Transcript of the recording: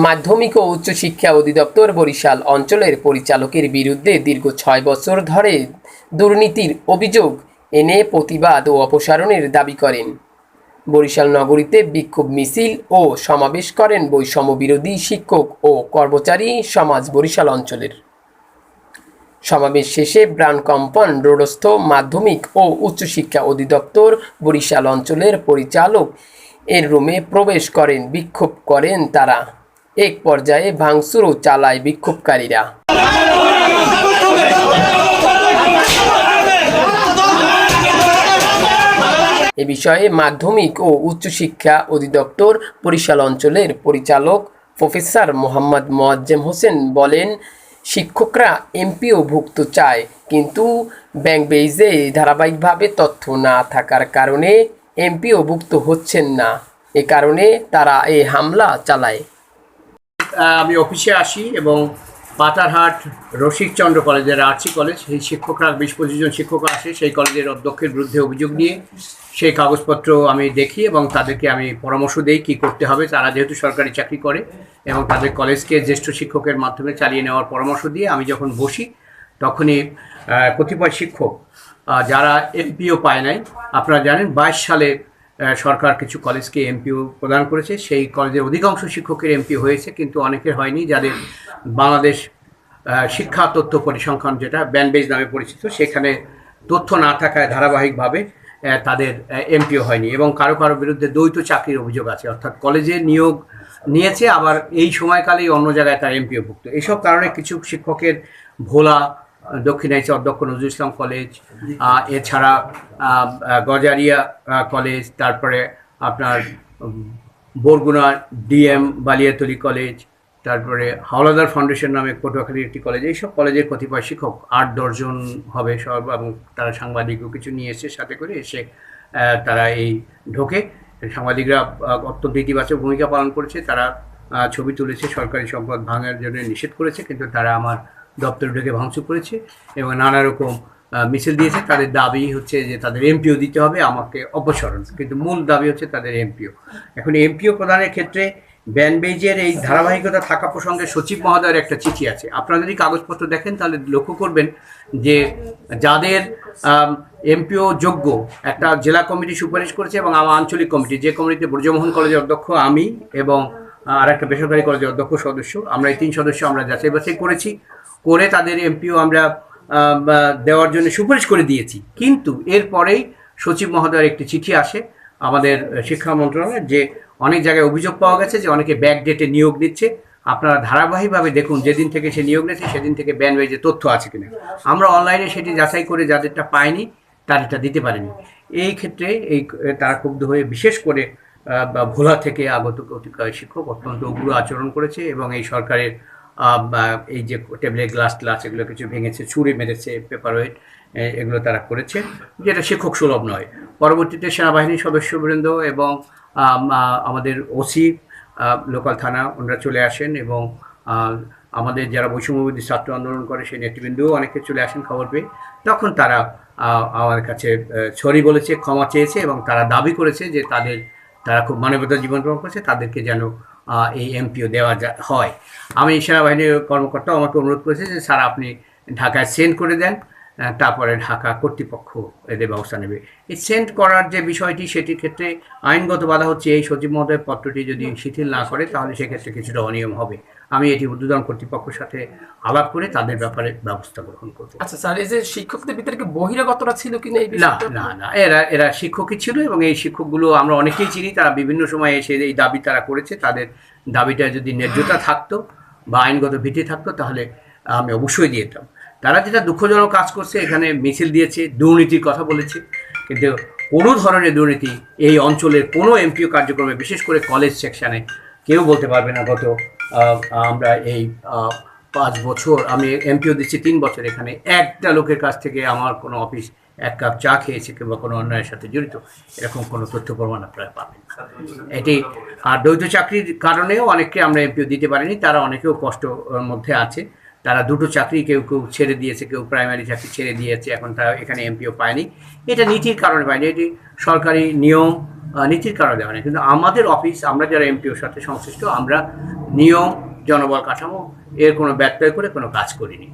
মাধ্যমিক ও উচ্চশিক্ষা অধিদপ্তর বরিশাল অঞ্চলের পরিচালকের বিরুদ্ধে দীর্ঘ ৬ বছর ধরে দুর্নীতির অভিযোগ এনে প্রতিবাদ ও অপসারণের দাবি করেন। বরিশাল নগরীতে বিক্ষোভ মিছিল ও সমাবেশ করেন বৈষম্য বিরোধী শিক্ষক ও কর্মচারী সমাজ বরিশাল অঞ্চলের। সমাবেশ শেষে ব্রাণকম্পন রোডস্থ মাধ্যমিক ও উচ্চশিক্ষা অধিদপ্তর বরিশাল অঞ্চলের পরিচালক এর রুমে প্রবেশ করেন, বিক্ষোভ করেন তারা। এক পর্যায়ে ভাঙচুরও চালায় বিক্ষোভকারীরা। এ বিষয়ে মাধ্যমিক ও উচ্চশিক্ষা অধিদপ্তর বরিশাল অঞ্চলের পরিচালক প্রফেসর মোহাম্মদ মোয়াজ্জেম হোসেন বলেন, শিক্ষকরা এমপিওভুক্ত চায়, কিন্তু ব্যাংক বেইজে ধারাবাহিকভাবে তথ্য না থাকার কারণে এমপিওভুক্ত হচ্ছেন না। এ কারণে তারা এই হামলা চালায়। আমি অফিসে আসি এবং পাতারহাট রসিকচন্দ্র কলেজের আর্চি কলেজ, সেই শিক্ষকরা ২০-২৫ জন শিক্ষক আসে সেই কলেজের অধ্যক্ষের বিরুদ্ধে অভিযোগ নিয়ে। সেই কাগজপত্র আমি দেখি এবং তাদেরকে আমি পরামর্শ দিই কী করতে হবে। তারা যেহেতু সরকারি চাকরি করে এবং তাদের কলেজকে জ্যেষ্ঠ শিক্ষকের মাধ্যমে চালিয়ে নেওয়ার পরামর্শ দিয়ে আমি যখন বসি, তখনই কতিপয় শিক্ষক যারা এমপিও পায় নাই, আপনারা জানেন ২২ সালে সরকার কিছু কলেজকে এমপিও প্রদান করেছে। সেই কলেজের অধিকাংশ শিক্ষকের এমপিও হয়েছে, কিন্তু অনেকের হয়নি। যাদের বাংলাদেশ শিক্ষা তথ্য পরিসংখ্যান, যেটা ব্যানবেজ নামে পরিচিত, সেখানে তথ্য না থাকায় ধারাবাহিকভাবে তাদের এমপিও হয়নি। এবং কারো কারো বিরুদ্ধে দ্বৈত চাকরির অভিযোগ আছে, অর্থাৎ কলেজে নিয়োগ নিয়েছে আবার এই সময়কালেই অন্য জায়গায় তার এমপিওভুক্ত। এইসব কারণে কিছু শিক্ষকের ভোলা দক্ষিণাইচা অধ্যক্ষ নজরুল ইসলাম কলেজ, এছাড়া গজারিয়া কলেজ, তারপরে আপনার বরগুনা ডিএম বালিয়াতলি কলেজ, তারপরে হাওলাদার ফাউন্ডেশন নামে পটুয়াখালীর একটি কলেজ, এইসব কলেজের কতিপয় শিক্ষক ৮-১০ জন হবে সব, এবং তারা সাংবাদিকও কিছু নিয়ে এসে সাথে করে এসে তারা এই ঢোকে। সাংবাদিকরা অত্যন্ত ইতিবাচক ভূমিকা পালন করেছে। তারা ছবি তুলেছে, সরকারি সম্পদ ভাঙার জন্য নিষেধ করেছে, কিন্তু তারা আমার দপ্তরে ঢুকে ভাঙচুর করেছে এবং নানা রকম মিছিল দিয়েছে। তাদের দাবি হচ্ছে যে তাদের এমপিও দিতে হবে, আমাকে অপসারণ, কিন্তু মূল দাবি হচ্ছে তাদের এমপিও। এখন এমপিও প্রদানের ক্ষেত্রে ব্যানবেজের এই ধারাবাহিকতা থাকা প্রসঙ্গে সচিব মহোদয়ের একটা চিঠি আছে। আপনারা যদি কাগজপত্র দেখেন তাহলে লক্ষ্য করবেন যে যাদের এমপিও যোগ্য একটা জেলা কমিটি সুপারিশ করেছে এবং আমার আঞ্চলিক কমিটি, যে কমিটিতে ব্রজমোহন কলেজের অধ্যক্ষ আমি এবং আর একটা বেসরকারি কলেজের অধ্যক্ষ সদস্য, আমরা এই ৩ সদস্য আমরা যাচাই বাছাই করেছি, করে তাদের এমপিও আমরা দেওয়ার জন্য সুপারিশ করে দিয়েছি। কিন্তু এরপরেই সচিব মহোদয়ের একটি চিঠি আসে আমাদের শিক্ষা মন্ত্রণালয়ের, যে অনেক জায়গায় অভিযোগ পাওয়া গেছে যে অনেকে ব্যাক ডেটে নিয়োগ দিচ্ছে। আপনারা ধারাবাহিকভাবে দেখুন যেদিন থেকে সে নিয়োগ নিয়েছে সেদিন থেকে ব্যানবেজে তথ্য আছে কিনা। আমরা অনলাইনে সেটি যাচাই করে যাদেরটা পাইনি তাদেরটা দিতে পারিনি। এই ক্ষেত্রে তারা ক্ষুব্ধ হয়ে বিশেষ করে ভোলা থেকে আগত কতিপয় শিক্ষক অত্যন্ত উগ্র আচরণ করেছে এবং এই সরকারের এই যে টেবিলের গ্লাস এগুলো কিছু ভেঙেছে, ছুঁড়ে মেরেছে, পেপারওয়েট, এগুলো তারা করেছে, যেটা শিক্ষক সুলভ নয়। পরবর্তীতে সেনাবাহিনীর সদস্যবৃন্দ এবং আমাদের ওসি লোকাল থানা, ওনারা চলে আসেন এবং আমাদের যারা বৈষম্যবিরোধী ছাত্র আন্দোলন করে সেই নেতৃবৃন্দও অনেকে চলে আসেন খবর পেয়ে। তখন তারা আমার কাছে সরি বলেছে, ক্ষমা চেয়েছে এবং তারা দাবি করেছে যে তারা খুব মানবতার জীবনযাপন করেছে, তাদেরকে যেন এই এমপিও দেওয়া হয়। আমি সেনাবাহিনীর কর্মকর্তা আমাকে অনুরোধ করেছে যে স্যার আপনি ঢাকায় সেন্ড করে দেন, তারপরে ঢাকা কর্তৃপক্ষ এদের ব্যবস্থা নেবে। এই সেন্ড করার যে বিষয়টি, সেটির ক্ষেত্রে আইনগত বাধা হচ্ছে এই সচিব মহোদয় পত্রটি যদি শিথিল না করে তাহলে সেক্ষেত্রে কিছুটা অনিয়ম হবে। আমি এটি ঊর্ধ্বতন কর্তৃপক্ষের সাথে আলাপ করে তাদের ব্যাপারে ব্যবস্থা গ্রহণ করব। আচ্ছা স্যার, এই যে শিক্ষকদের ভিতরে কি বহিরাগতরা ছিল কিনা? না, এরা শিক্ষকই ছিল এবং এই শিক্ষকগুলো আমরা অনেকেই চিনি। তারা বিভিন্ন সময় এসে এই দাবি তারা করেছে। তাদের দাবিটা যদি ন্যায্যতা থাকতো বা আইনগত ভিত্তি থাকতো তাহলে আমি অবশ্যই দিয়ে দিতাম। তারা যেটা দুঃখজনক কাজ করছে, এখানে মিছিল দিয়েছে, দুর্নীতির কথা বলেছে, কিন্তু কোনো ধরনের দুর্নীতি এই অঞ্চলের কোনো এমপিও কার্যক্রমে, বিশেষ করে কলেজ সেকশানে কেউ বলতে পারবে না। আমরা এই 5 বছর আমি এমপিও দিচ্ছি, 3 বছর, এখানে একটা লোকের কাছ থেকে আমার কোনো অফিস 1 কাপ চা খেয়েছে কিংবা কোনো অন্যায়ের সাথে জড়িত এরকম কোনো তথ্য প্রমাণ আপনারা পাবেন না। এটি আর দ্বৈত চাকরির কারণেও অনেককে আমরা এমপিও দিতে পারিনি। তারা অনেকেও কষ্টর মধ্যে আছে। তারা 2টো চাকরি কেউ ছেড়ে দিয়েছে, কেউ প্রাইমারি চাকরি ছেড়ে দিয়েছে, এখন তারা এখানে এমপিও পায়নি। এটা নীতির কারণে পায়নি, এটি সরকারি নিয়ম নীতির কারণে দেওয়া নেই, কিন্তু আমাদের অফিস, আমরা যারা এমপিওর সাথে সংশ্লিষ্ট, আমরা নিয়ম, জনবল কাঠামো এর কোনো ব্যত্যয় করে কোনো কাজ করিনি।